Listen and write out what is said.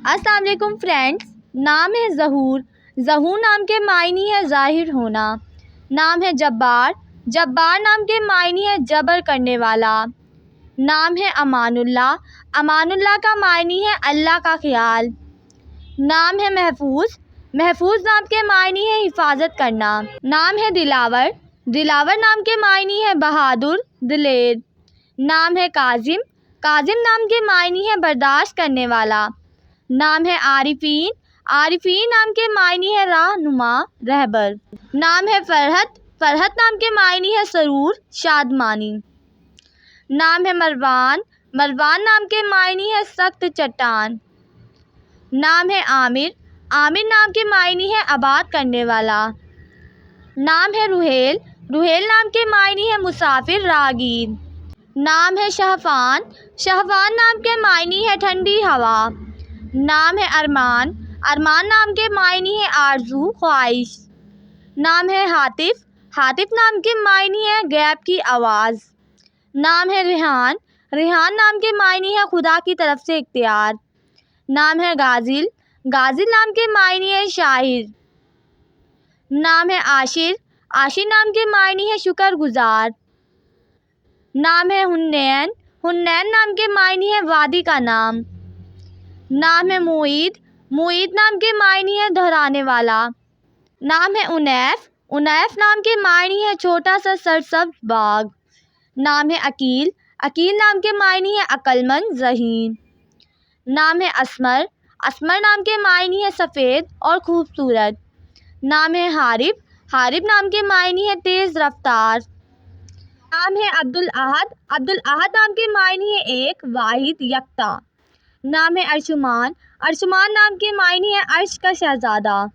السلام علیکم فرینڈس، نام ہے ظہور۔ ظہور نام کے معنی ہے ظاہر ہونا۔ نام ہے جبار۔ جبار نام کے معنی ہے جبر کرنے والا۔ نام ہے امان اللہ۔ امان اللہ کا معنی ہے اللہ کا خیال۔ نام ہے محفوظ۔ محفوظ نام کے معنی ہے حفاظت کرنا۔ نام ہے دلاور۔ دلاور نام کے معنی ہے بہادر، دلیر۔ نام ہے کاظم۔ کاظم نام کے معنی ہے برداشت کرنے والا۔ نام ہے عارفین۔ عارفین نام کے معنی ہے رہنما، رہبر۔ نام ہے فرحت۔ فرحت نام کے معنی ہے سرور، شادمانی۔ نام ہے مروان۔ مروان نام کے معنی ہے سخت چٹان۔ نام ہے عامر۔ عامر نام کے معنی ہے آباد کرنے والا۔ نام ہے رحیل۔ رحیل نام کے معنی ہے مسافر، راہگیر۔ نام ہے شہفان۔ شہفان نام کے معنی ہے ٹھنڈی ہوا۔ نام ہے ارمان۔ ارمان نام کے معنی ہے آرزو، خواہش۔ نام ہے ہاتف۔ ہاتف نام کے معنی ہے غیب کی آواز۔ نام ہے ریحان۔ ریحان نام کے معنی ہے خدا کی طرف سے اختیار۔ نام ہے غازل۔ غازل نام کے معنی ہے شاعر۔ نام ہے عاشر۔ عاشر نام کے معنی ہے شکر گزار۔ نام ہے حنین۔ حنین نام کے معنی ہے وادی کا نام۔ نام ہے معید۔ معید نام کے معنی ہے دہرانے والا۔ نام ہے انیف۔ انیف نام کے معنی ہے چھوٹا سا سرسبز باغ۔ نام ہے عقیل۔ عقیل نام کے معنی ہے عقل مند، ذہین۔ نام ہے اسمر۔ اسمر نام کے معنی ہے سفید اور خوبصورت۔ نام ہے حارب۔ حارب نام کے معنی ہے تیز رفتار۔ نام ہے عبدالاحد۔ عبدالاحد نام کے معنی ہے ایک، واحد، یکتا۔ نام ہے ارجمان۔ ارجمان نام کے معنی ہے عرش کا شہزادہ۔